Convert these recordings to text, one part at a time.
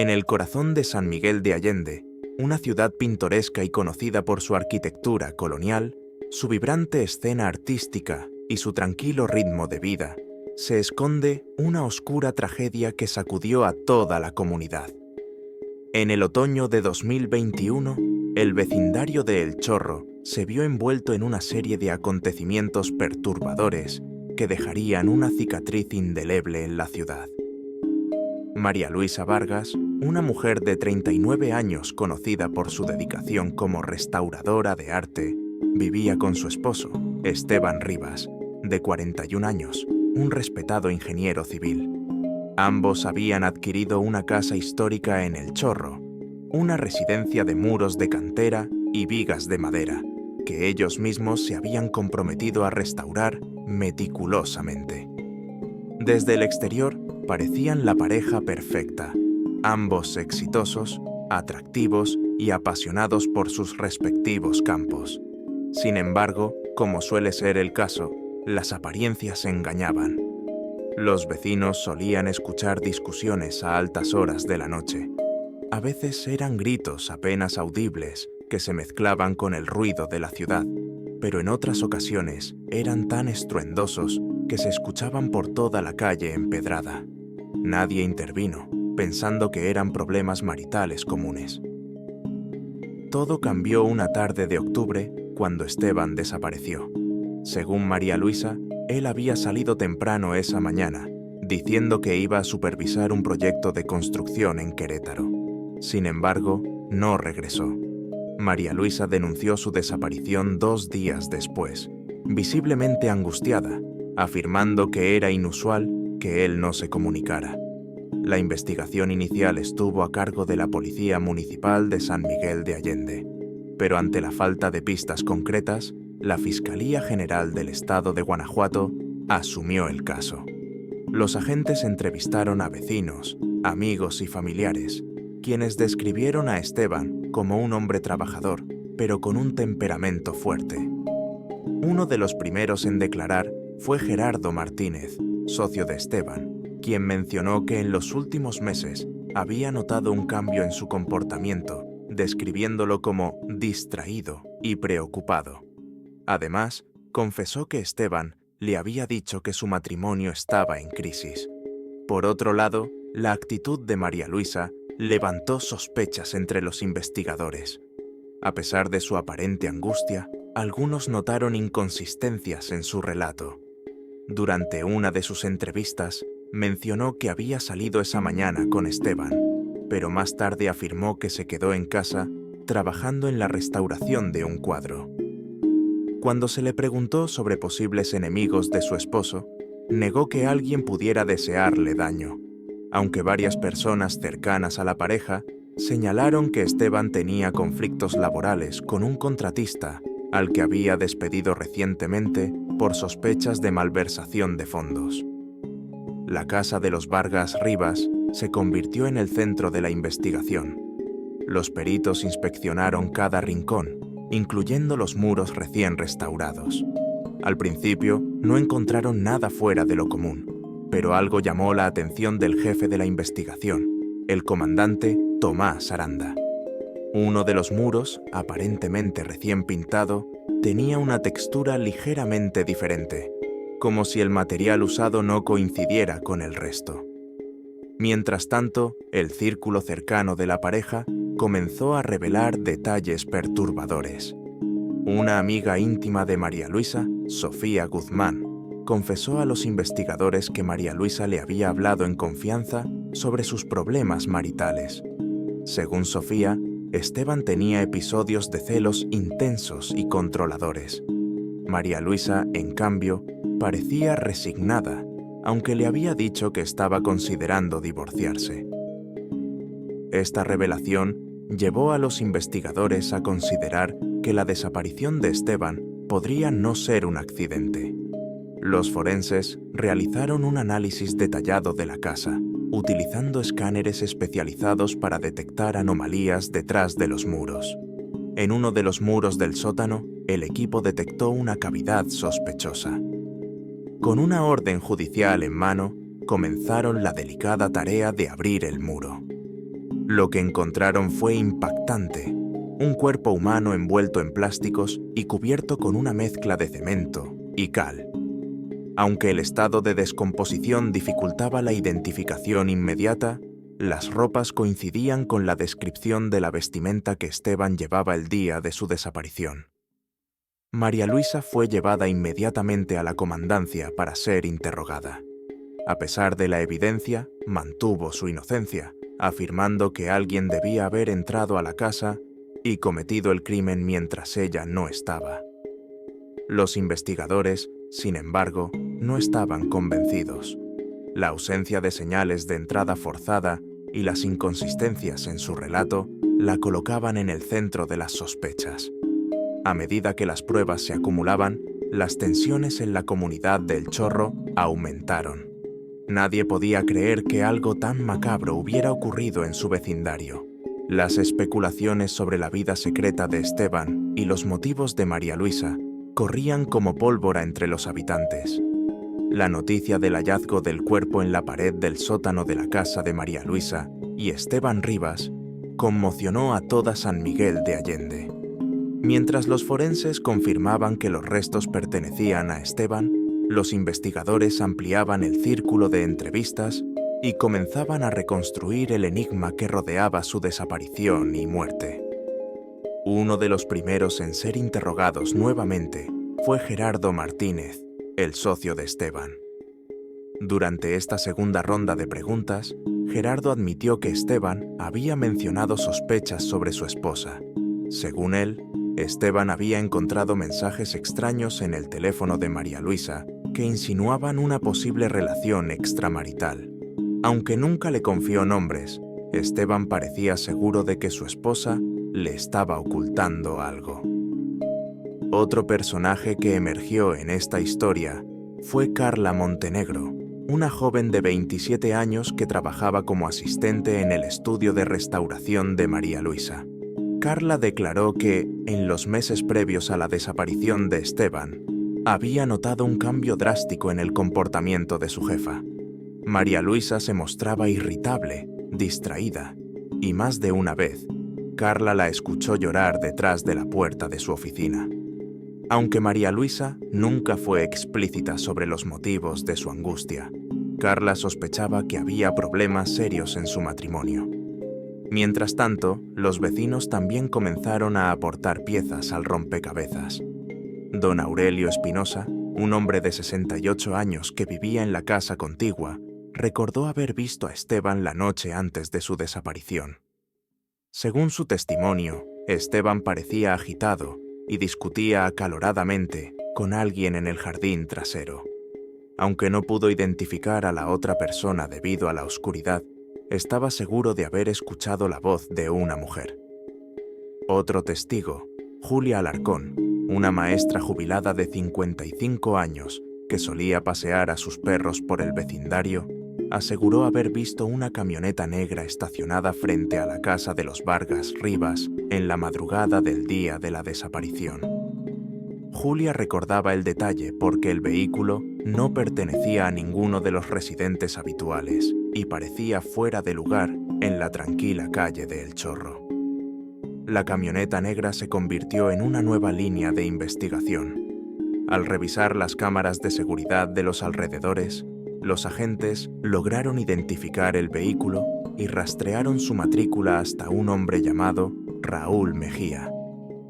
En el corazón de San Miguel de Allende, una ciudad pintoresca y conocida por su arquitectura colonial, su vibrante escena artística y su tranquilo ritmo de vida, se esconde una oscura tragedia que sacudió a toda la comunidad. En el otoño de 2021, el vecindario de El Chorro se vio envuelto en una serie de acontecimientos perturbadores que dejarían una cicatriz indeleble en la ciudad. María Luisa Vargas, una mujer de 39 años conocida por su dedicación como restauradora de arte, vivía con su esposo, Esteban Rivas, de 41 años, un respetado ingeniero civil. Ambos habían adquirido una casa histórica en El Chorro, una residencia de muros de cantera y vigas de madera, que ellos mismos se habían comprometido a restaurar meticulosamente. Desde el exterior parecían la pareja perfecta, ambos exitosos, atractivos y apasionados por sus respectivos campos. Sin embargo, como suele ser el caso, las apariencias engañaban. Los vecinos solían escuchar discusiones a altas horas de la noche. A veces eran gritos apenas audibles que se mezclaban con el ruido de la ciudad, pero en otras ocasiones eran tan estruendosos que se escuchaban por toda la calle empedrada. Nadie intervino, pensando que eran problemas maritales comunes. Todo cambió una tarde de octubre cuando Esteban desapareció. Según María Luisa, él había salido temprano esa mañana, diciendo que iba a supervisar un proyecto de construcción en Querétaro. Sin embargo, no regresó. María Luisa denunció su desaparición 2 días después, visiblemente angustiada, afirmando que era inusual que él no se comunicara. La investigación inicial estuvo a cargo de la Policía Municipal de San Miguel de Allende, pero ante la falta de pistas concretas, la Fiscalía General del Estado de Guanajuato asumió el caso. Los agentes entrevistaron a vecinos, amigos y familiares, quienes describieron a Esteban como un hombre trabajador, pero con un temperamento fuerte. Uno de los primeros en declarar fue Gerardo Martínez, socio de Esteban, quien mencionó que en los últimos meses había notado un cambio en su comportamiento, describiéndolo como distraído y preocupado. Además, confesó que Esteban le había dicho que su matrimonio estaba en crisis. Por otro lado, la actitud de María Luisa levantó sospechas entre los investigadores. A pesar de su aparente angustia, algunos notaron inconsistencias en su relato. Durante una de sus entrevistas, mencionó que había salido esa mañana con Esteban, pero más tarde afirmó que se quedó en casa trabajando en la restauración de un cuadro. Cuando se le preguntó sobre posibles enemigos de su esposo, negó que alguien pudiera desearle daño, aunque varias personas cercanas a la pareja señalaron que Esteban tenía conflictos laborales con un contratista al que había despedido recientemente por sospechas de malversación de fondos. La casa de los Vargas Rivas se convirtió en el centro de la investigación. Los peritos inspeccionaron cada rincón, incluyendo los muros recién restaurados. Al principio no encontraron nada fuera de lo común, pero algo llamó la atención del jefe de la investigación, el comandante Tomás Aranda. Uno de los muros, aparentemente recién pintado, tenía una textura ligeramente diferente, como si el material usado no coincidiera con el resto. Mientras tanto, el círculo cercano de la pareja comenzó a revelar detalles perturbadores. Una amiga íntima de María Luisa, Sofía Guzmán, confesó a los investigadores que María Luisa le había hablado en confianza sobre sus problemas maritales. Según Sofía, Esteban tenía episodios de celos intensos y controladores. María Luisa, en cambio, parecía resignada, aunque le había dicho que estaba considerando divorciarse. Esta revelación llevó a los investigadores a considerar que la desaparición de Esteban podría no ser un accidente. Los forenses realizaron un análisis detallado de la casa, utilizando escáneres especializados para detectar anomalías detrás de los muros. En uno de los muros del sótano, el equipo detectó una cavidad sospechosa. Con una orden judicial en mano, comenzaron la delicada tarea de abrir el muro. Lo que encontraron fue impactante: un cuerpo humano envuelto en plásticos y cubierto con una mezcla de cemento y cal. Aunque el estado de descomposición dificultaba la identificación inmediata, las ropas coincidían con la descripción de la vestimenta que Esteban llevaba el día de su desaparición. María Luisa fue llevada inmediatamente a la comandancia para ser interrogada. A pesar de la evidencia, mantuvo su inocencia, afirmando que alguien debía haber entrado a la casa y cometido el crimen mientras ella no estaba. Los investigadores, sin embargo, no estaban convencidos. La ausencia de señales de entrada forzada y las inconsistencias en su relato la colocaban en el centro de las sospechas. A medida que las pruebas se acumulaban, las tensiones en la comunidad del Chorro aumentaron. Nadie podía creer que algo tan macabro hubiera ocurrido en su vecindario. Las especulaciones sobre la vida secreta de Esteban y los motivos de María Luisa corrían como pólvora entre los habitantes. La noticia del hallazgo del cuerpo en la pared del sótano de la casa de María Luisa y Esteban Rivas conmocionó a toda San Miguel de Allende. Mientras los forenses confirmaban que los restos pertenecían a Esteban, los investigadores ampliaban el círculo de entrevistas y comenzaban a reconstruir el enigma que rodeaba su desaparición y muerte. Uno de los primeros en ser interrogados nuevamente fue Gerardo Martínez, el socio de Esteban. Durante esta segunda ronda de preguntas, Gerardo admitió que Esteban había mencionado sospechas sobre su esposa. Según él, Esteban había encontrado mensajes extraños en el teléfono de María Luisa que insinuaban una posible relación extramarital. Aunque nunca le confió nombres, Esteban parecía seguro de que su esposa le estaba ocultando algo. Otro personaje que emergió en esta historia fue Carla Montenegro, una joven de 27 años que trabajaba como asistente en el estudio de restauración de María Luisa. Carla declaró que, en los meses previos a la desaparición de Esteban, había notado un cambio drástico en el comportamiento de su jefa. María Luisa se mostraba irritable, distraída, y más de una vez, Carla la escuchó llorar detrás de la puerta de su oficina. Aunque María Luisa nunca fue explícita sobre los motivos de su angustia, Carla sospechaba que había problemas serios en su matrimonio. Mientras tanto, los vecinos también comenzaron a aportar piezas al rompecabezas. Don Aurelio Espinosa, un hombre de 68 años que vivía en la casa contigua, recordó haber visto a Esteban la noche antes de su desaparición. Según su testimonio, Esteban parecía agitado y discutía acaloradamente con alguien en el jardín trasero. Aunque no pudo identificar a la otra persona debido a la oscuridad, estaba seguro de haber escuchado la voz de una mujer. Otro testigo, Julia Alarcón, una maestra jubilada de 55 años que solía pasear a sus perros por el vecindario, aseguró haber visto una camioneta negra estacionada frente a la casa de los Vargas Rivas en la madrugada del día de la desaparición. Julia recordaba el detalle porque el vehículo no pertenecía a ninguno de los residentes habituales y parecía fuera de lugar en la tranquila calle de El Chorro. La camioneta negra se convirtió en una nueva línea de investigación. Al revisar las cámaras de seguridad de los alrededores, los agentes lograron identificar el vehículo y rastrearon su matrícula hasta un hombre llamado Raúl Mejía,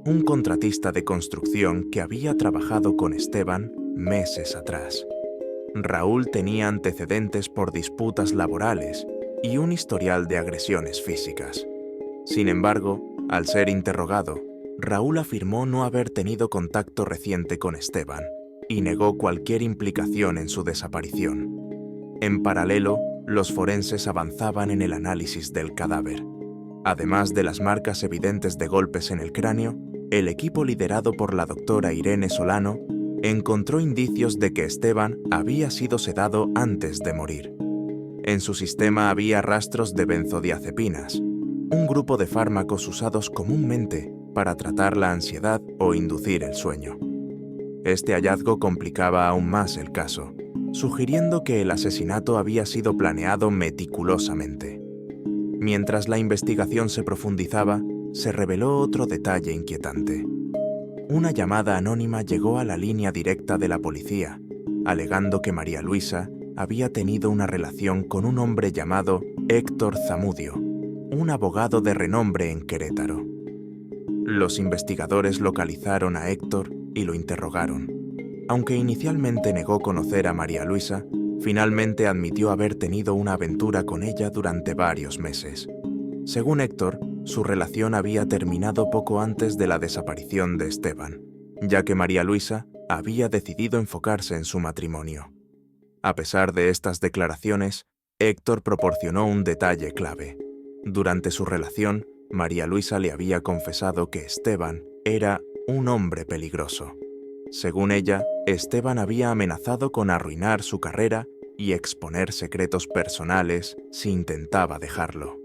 un contratista de construcción que había trabajado con Esteban meses atrás. Raúl tenía antecedentes por disputas laborales y un historial de agresiones físicas. Sin embargo, al ser interrogado, Raúl afirmó no haber tenido contacto reciente con Esteban y negó cualquier implicación en su desaparición. En paralelo, los forenses avanzaban en el análisis del cadáver. Además de las marcas evidentes de golpes en el cráneo, el equipo liderado por la doctora Irene Solano encontró indicios de que Esteban había sido sedado antes de morir. En su sistema había rastros de benzodiazepinas, un grupo de fármacos usados comúnmente para tratar la ansiedad o inducir el sueño. Este hallazgo complicaba aún más el caso, sugiriendo que el asesinato había sido planeado meticulosamente. Mientras la investigación se profundizaba, se reveló otro detalle inquietante. Una llamada anónima llegó a la línea directa de la policía, alegando que María Luisa había tenido una relación con un hombre llamado Héctor Zamudio, un abogado de renombre en Querétaro. Los investigadores localizaron a Héctor y lo interrogaron. Aunque inicialmente negó conocer a María Luisa, finalmente admitió haber tenido una aventura con ella durante varios meses. Según Héctor, su relación había terminado poco antes de la desaparición de Esteban, ya que María Luisa había decidido enfocarse en su matrimonio. A pesar de estas declaraciones, Héctor proporcionó un detalle clave. Durante su relación, María Luisa le había confesado que Esteban era un hombre peligroso. Según ella, Esteban había amenazado con arruinar su carrera y exponer secretos personales si intentaba dejarlo.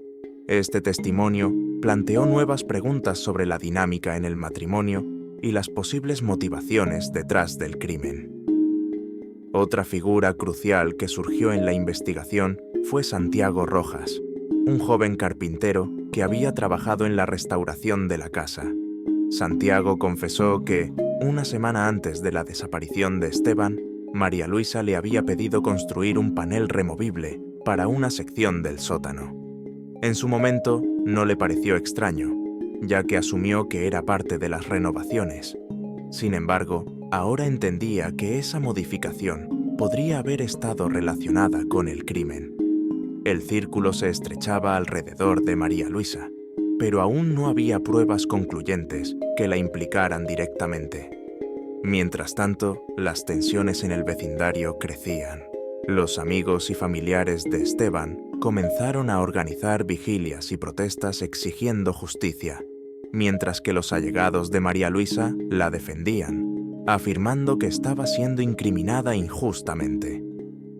Este testimonio planteó nuevas preguntas sobre la dinámica en el matrimonio y las posibles motivaciones detrás del crimen. Otra figura crucial que surgió en la investigación fue Santiago Rojas, un joven carpintero que había trabajado en la restauración de la casa. Santiago confesó que, una semana antes de la desaparición de Esteban, María Luisa le había pedido construir un panel removible para una sección del sótano. En su momento, no le pareció extraño, ya que asumió que era parte de las renovaciones. Sin embargo, ahora entendía que esa modificación podría haber estado relacionada con el crimen. El círculo se estrechaba alrededor de María Luisa, pero aún no había pruebas concluyentes que la implicaran directamente. Mientras tanto, las tensiones en el vecindario crecían. Los amigos y familiares de Esteban comenzaron a organizar vigilias y protestas exigiendo justicia, mientras que los allegados de María Luisa la defendían, afirmando que estaba siendo incriminada injustamente.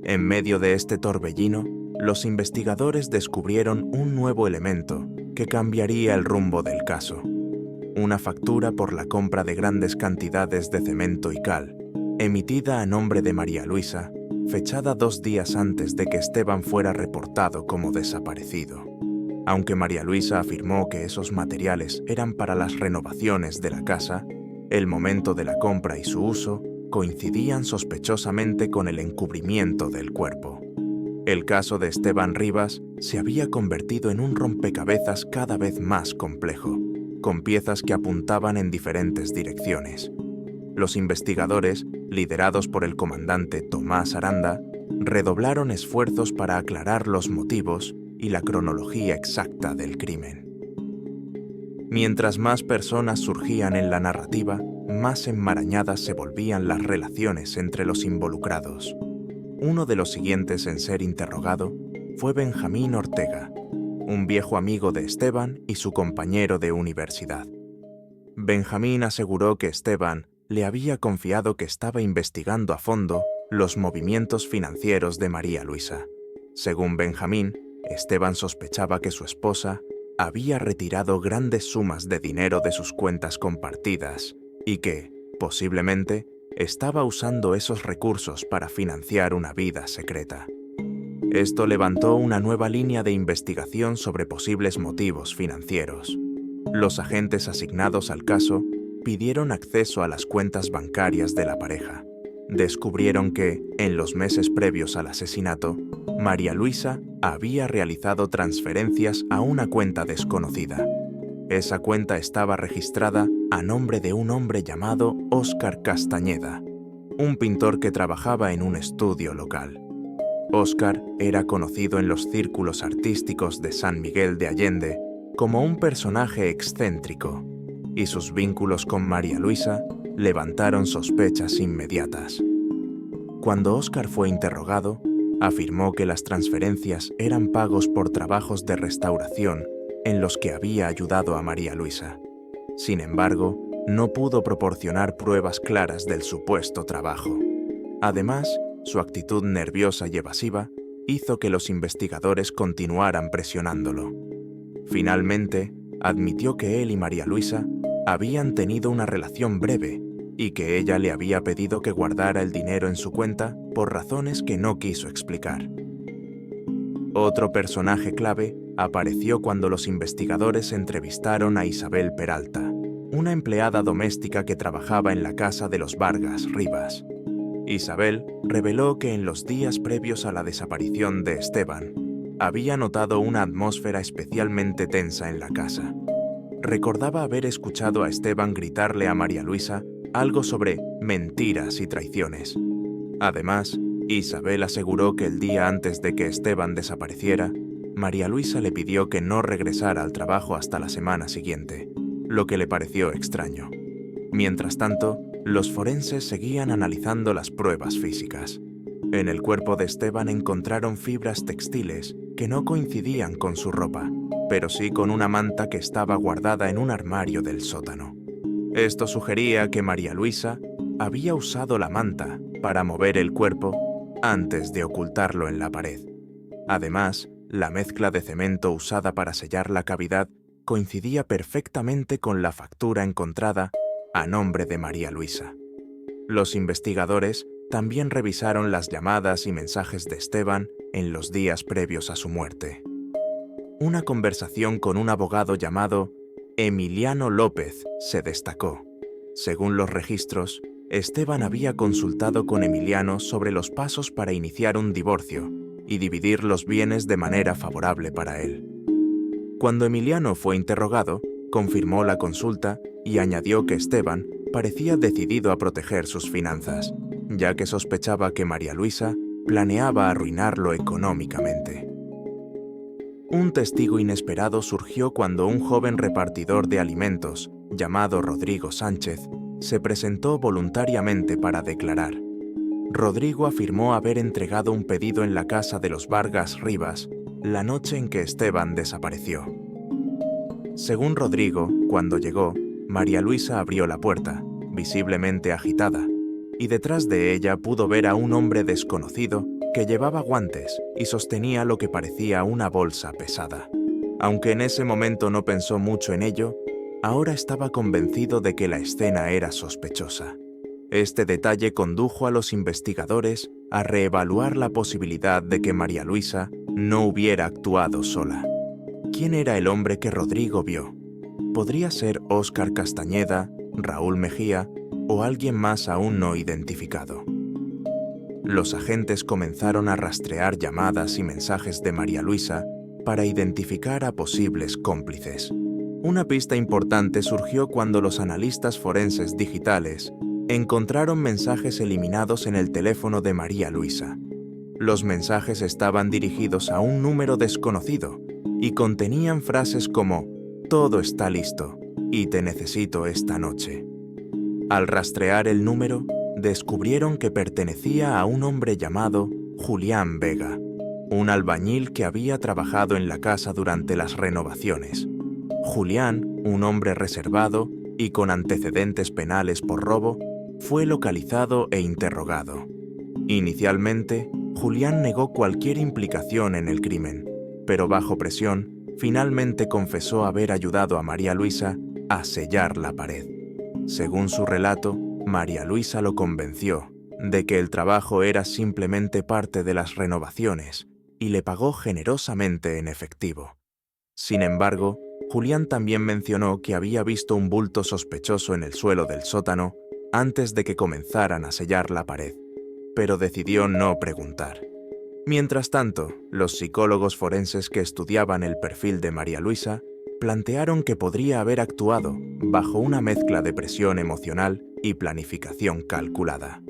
En medio de este torbellino, los investigadores descubrieron un nuevo elemento que cambiaría el rumbo del caso. Una factura por la compra de grandes cantidades de cemento y cal, emitida a nombre de María Luisa, fechada 2 días antes de que Esteban fuera reportado como desaparecido. Aunque María Luisa afirmó que esos materiales eran para las renovaciones de la casa, el momento de la compra y su uso coincidían sospechosamente con el encubrimiento del cuerpo. El caso de Esteban Rivas se había convertido en un rompecabezas cada vez más complejo, con piezas que apuntaban en diferentes direcciones. Los investigadores, liderados por el comandante Tomás Aranda, redoblaron esfuerzos para aclarar los motivos y la cronología exacta del crimen. Mientras más personas surgían en la narrativa, más enmarañadas se volvían las relaciones entre los involucrados. Uno de los siguientes en ser interrogado fue Benjamín Ortega, un viejo amigo de Esteban y su compañero de universidad. Benjamín aseguró que Esteban le había confiado que estaba investigando a fondo los movimientos financieros de María Luisa. Según Benjamín, Esteban sospechaba que su esposa había retirado grandes sumas de dinero de sus cuentas compartidas y que, posiblemente, estaba usando esos recursos para financiar una vida secreta. Esto levantó una nueva línea de investigación sobre posibles motivos financieros. Los agentes asignados al caso pidieron acceso a las cuentas bancarias de la pareja. Descubrieron que, en los meses previos al asesinato, María Luisa había realizado transferencias a una cuenta desconocida. Esa cuenta estaba registrada a nombre de un hombre llamado Óscar Castañeda, un pintor que trabajaba en un estudio local. Óscar era conocido en los círculos artísticos de San Miguel de Allende como un personaje excéntrico, y sus vínculos con María Luisa levantaron sospechas inmediatas. Cuando Óscar fue interrogado, afirmó que las transferencias eran pagos por trabajos de restauración en los que había ayudado a María Luisa. Sin embargo, no pudo proporcionar pruebas claras del supuesto trabajo. Además, su actitud nerviosa y evasiva hizo que los investigadores continuaran presionándolo. Finalmente, admitió que él y María Luisa habían tenido una relación breve y que ella le había pedido que guardara el dinero en su cuenta por razones que no quiso explicar. Otro personaje clave apareció cuando los investigadores entrevistaron a Isabel Peralta, una empleada doméstica que trabajaba en la casa de los Vargas Rivas. Isabel reveló que en los días previos a la desaparición de Esteban, había notado una atmósfera especialmente tensa en la casa. Recordaba haber escuchado a Esteban gritarle a María Luisa algo sobre mentiras y traiciones. Además, Isabel aseguró que el día antes de que Esteban desapareciera, María Luisa le pidió que no regresara al trabajo hasta la semana siguiente, lo que le pareció extraño. Mientras tanto, los forenses seguían analizando las pruebas físicas. En el cuerpo de Esteban encontraron fibras textiles que no coincidían con su ropa, pero sí con una manta que estaba guardada en un armario del sótano. Esto sugería que María Luisa había usado la manta para mover el cuerpo antes de ocultarlo en la pared. Además, la mezcla de cemento usada para sellar la cavidad coincidía perfectamente con la factura encontrada a nombre de María Luisa. Los investigadores también revisaron las llamadas y mensajes de Esteban en los días previos a su muerte. Una conversación con un abogado llamado Emiliano López se destacó. Según los registros, Esteban había consultado con Emiliano sobre los pasos para iniciar un divorcio y dividir los bienes de manera favorable para él. Cuando Emiliano fue interrogado, confirmó la consulta y añadió que Esteban parecía decidido a proteger sus finanzas, ya que sospechaba que María Luisa planeaba arruinarlo económicamente. Un testigo inesperado surgió cuando un joven repartidor de alimentos, llamado Rodrigo Sánchez, se presentó voluntariamente para declarar. Rodrigo afirmó haber entregado un pedido en la casa de los Vargas Rivas la noche en que Esteban desapareció. Según Rodrigo, cuando llegó, María Luisa abrió la puerta, visiblemente agitada, y detrás de ella pudo ver a un hombre desconocido que llevaba guantes y sostenía lo que parecía una bolsa pesada. Aunque en ese momento no pensó mucho en ello, ahora estaba convencido de que la escena era sospechosa. Este detalle condujo a los investigadores a reevaluar la posibilidad de que María Luisa no hubiera actuado sola. ¿Quién era el hombre que Rodrigo vio? ¿Podría ser Óscar Castañeda, Raúl Mejía o alguien más aún no identificado? Los agentes comenzaron a rastrear llamadas y mensajes de María Luisa para identificar a posibles cómplices. Una pista importante surgió cuando los analistas forenses digitales encontraron mensajes eliminados en el teléfono de María Luisa. Los mensajes estaban dirigidos a un número desconocido y contenían frases como «Todo está listo» y «Te necesito esta noche». Al rastrear el número, descubrieron que pertenecía a un hombre llamado Julián Vega, un albañil que había trabajado en la casa durante las renovaciones. Julián, un hombre reservado y con antecedentes penales por robo, fue localizado e interrogado. Inicialmente, Julián negó cualquier implicación en el crimen, pero bajo presión, finalmente confesó haber ayudado a María Luisa a sellar la pared. Según su relato, María Luisa lo convenció de que el trabajo era simplemente parte de las renovaciones y le pagó generosamente en efectivo. Sin embargo, Julián también mencionó que había visto un bulto sospechoso en el suelo del sótano antes de que comenzaran a sellar la pared, pero decidió no preguntar. Mientras tanto, los psicólogos forenses que estudiaban el perfil de María Luisa plantearon que podría haber actuado bajo una mezcla de presión emocional y planificación calculada.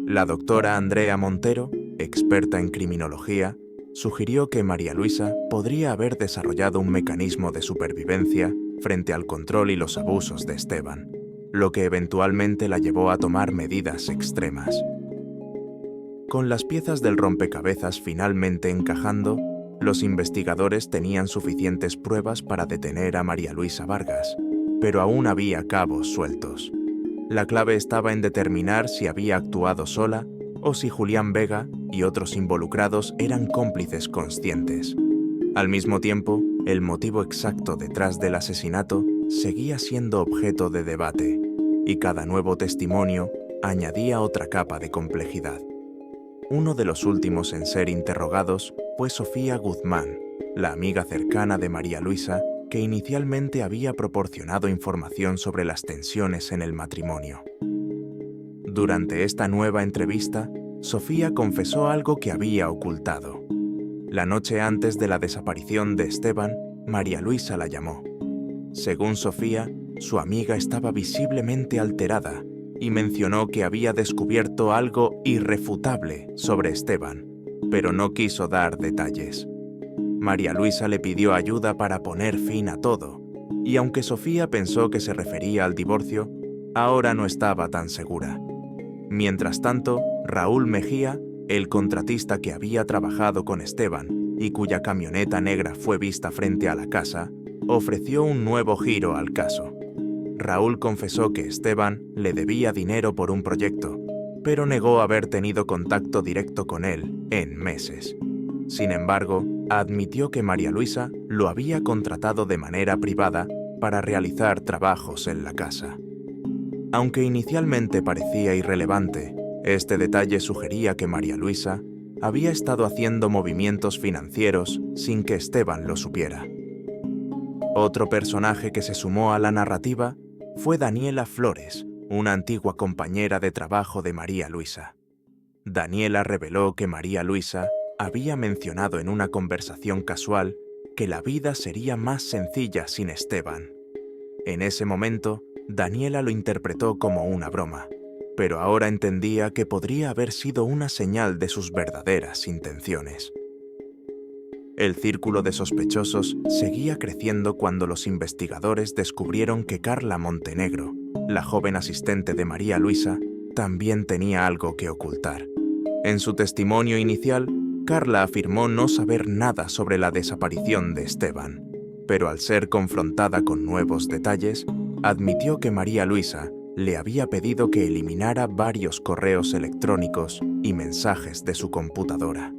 La doctora Andrea Montero, experta en criminología, sugirió que María Luisa podría haber desarrollado un mecanismo de supervivencia frente al control y los abusos de Esteban, lo que eventualmente la llevó a tomar medidas extremas. Con las piezas del rompecabezas finalmente encajando, los investigadores tenían suficientes pruebas para detener a María Luisa Vargas, pero aún había cabos sueltos. La clave estaba en determinar si había actuado sola o si Julián Vega y otros involucrados eran cómplices conscientes. Al mismo tiempo, el motivo exacto detrás del asesinato seguía siendo objeto de debate, y cada nuevo testimonio añadía otra capa de complejidad. Uno de los últimos en ser interrogados fue Sofía Guzmán, la amiga cercana de María Luisa, que inicialmente había proporcionado información sobre las tensiones en el matrimonio. Durante esta nueva entrevista, Sofía confesó algo que había ocultado. La noche antes de la desaparición de Esteban, María Luisa la llamó. Según Sofía, su amiga estaba visiblemente alterada y mencionó que había descubierto algo irrefutable sobre Esteban, pero no quiso dar detalles. María Luisa le pidió ayuda para poner fin a todo, y aunque Sofía pensó que se refería al divorcio, ahora no estaba tan segura. Mientras tanto, Raúl Mejía, el contratista que había trabajado con Esteban y cuya camioneta negra fue vista frente a la casa, ofreció un nuevo giro al caso. Raúl confesó que Esteban le debía dinero por un proyecto, pero negó haber tenido contacto directo con él en meses. Sin embargo, admitió que María Luisa lo había contratado de manera privada para realizar trabajos en la casa. Aunque inicialmente parecía irrelevante, este detalle sugería que María Luisa había estado haciendo movimientos financieros sin que Esteban lo supiera. Otro personaje que se sumó a la narrativa fue Daniela Flores, una antigua compañera de trabajo de María Luisa. Daniela reveló que María Luisa había mencionado en una conversación casual que la vida sería más sencilla sin Esteban. En ese momento, Daniela lo interpretó como una broma, pero ahora entendía que podría haber sido una señal de sus verdaderas intenciones. El círculo de sospechosos seguía creciendo cuando los investigadores descubrieron que Carla Montenegro, la joven asistente de María Luisa, también tenía algo que ocultar. En su testimonio inicial, Carla afirmó no saber nada sobre la desaparición de Esteban, pero al ser confrontada con nuevos detalles, admitió que María Luisa le había pedido que eliminara varios correos electrónicos y mensajes de su computadora.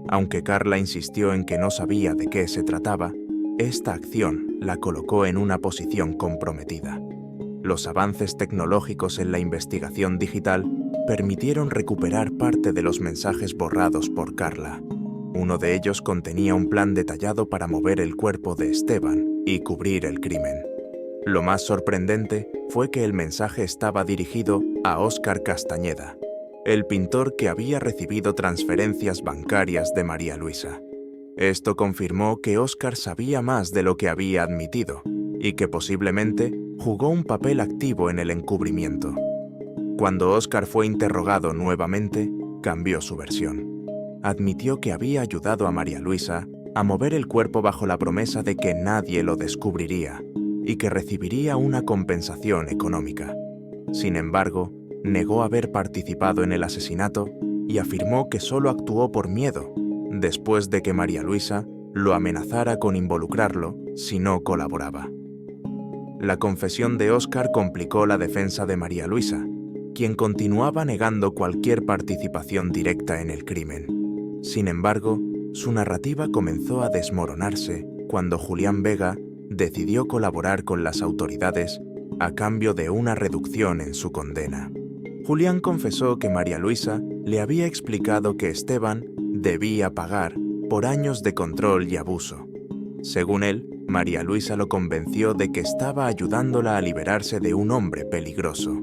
Aunque Carla insistió en que no sabía de qué se trataba, esta acción la colocó en una posición comprometida. Los avances tecnológicos en la investigación digital permitieron recuperar parte de los mensajes borrados por Carla. Uno de ellos contenía un plan detallado para mover el cuerpo de Esteban y cubrir el crimen. Lo más sorprendente fue que el mensaje estaba dirigido a Óscar Castañeda, el pintor que había recibido transferencias bancarias de María Luisa. Esto confirmó que Óscar sabía más de lo que había admitido y que posiblemente jugó un papel activo en el encubrimiento. Cuando Óscar fue interrogado nuevamente, cambió su versión. Admitió que había ayudado a María Luisa a mover el cuerpo bajo la promesa de que nadie lo descubriría y que recibiría una compensación económica. Sin embargo, negó haber participado en el asesinato y afirmó que solo actuó por miedo, después de que María Luisa lo amenazara con involucrarlo si no colaboraba. La confesión de Óscar complicó la defensa de María Luisa, quien continuaba negando cualquier participación directa en el crimen. Sin embargo, su narrativa comenzó a desmoronarse cuando Julián Vega decidió colaborar con las autoridades a cambio de una reducción en su condena. Julián confesó que María Luisa le había explicado que Esteban debía pagar por años de control y abuso. Según él, María Luisa lo convenció de que estaba ayudándola a liberarse de un hombre peligroso.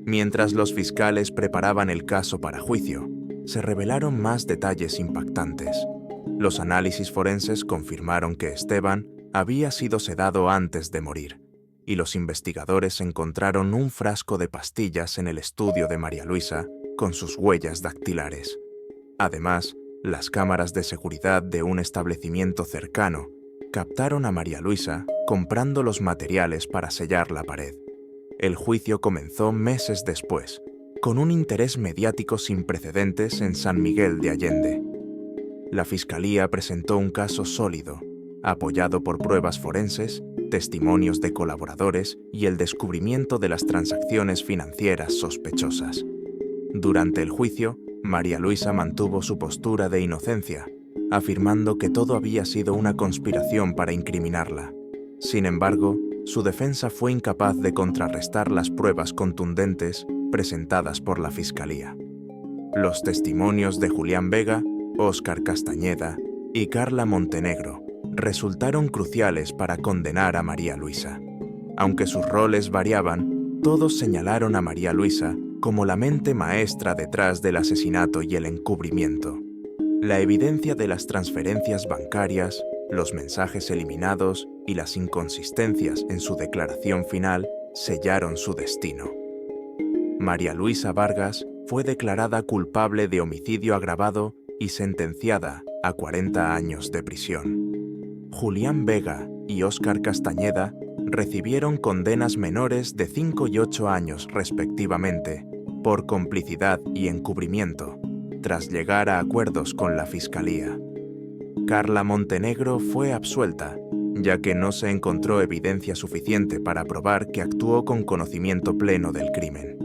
Mientras los fiscales preparaban el caso para juicio, se revelaron más detalles impactantes. Los análisis forenses confirmaron que Esteban había sido sedado antes de morir, y los investigadores encontraron un frasco de pastillas en el estudio de María Luisa con sus huellas dactilares. Además, las cámaras de seguridad de un establecimiento cercano captaron a María Luisa comprando los materiales para sellar la pared. El juicio comenzó meses después, con un interés mediático sin precedentes en San Miguel de Allende. La Fiscalía presentó un caso sólido, apoyado por pruebas forenses, testimonios de colaboradores y el descubrimiento de las transacciones financieras sospechosas. Durante el juicio, María Luisa mantuvo su postura de inocencia, afirmando que todo había sido una conspiración para incriminarla. Sin embargo, su defensa fue incapaz de contrarrestar las pruebas contundentes presentadas por la Fiscalía. Los testimonios de Julián Vega, Óscar Castañeda y Carla Montenegro resultaron cruciales para condenar a María Luisa. Aunque sus roles variaban, todos señalaron a María Luisa como la mente maestra detrás del asesinato y el encubrimiento. La evidencia de las transferencias bancarias, los mensajes eliminados y las inconsistencias en su declaración final sellaron su destino. María Luisa Vargas fue declarada culpable de homicidio agravado y sentenciada a 40 años de prisión. Julián Vega y Óscar Castañeda recibieron condenas menores de 5 y 8 años respectivamente por complicidad y encubrimiento, tras llegar a acuerdos con la Fiscalía. Carla Montenegro fue absuelta, ya que no se encontró evidencia suficiente para probar que actuó con conocimiento pleno del crimen.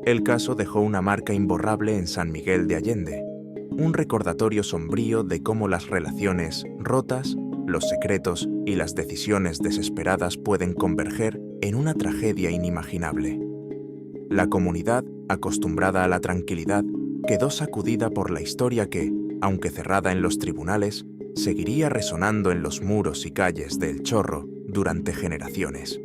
El caso dejó una marca imborrable en San Miguel de Allende, un recordatorio sombrío de cómo las relaciones rotas, los secretos y las decisiones desesperadas pueden converger en una tragedia inimaginable. La comunidad, acostumbrada a la tranquilidad, quedó sacudida por la historia que, aunque cerrada en los tribunales, seguiría resonando en los muros y calles de El Chorro durante generaciones.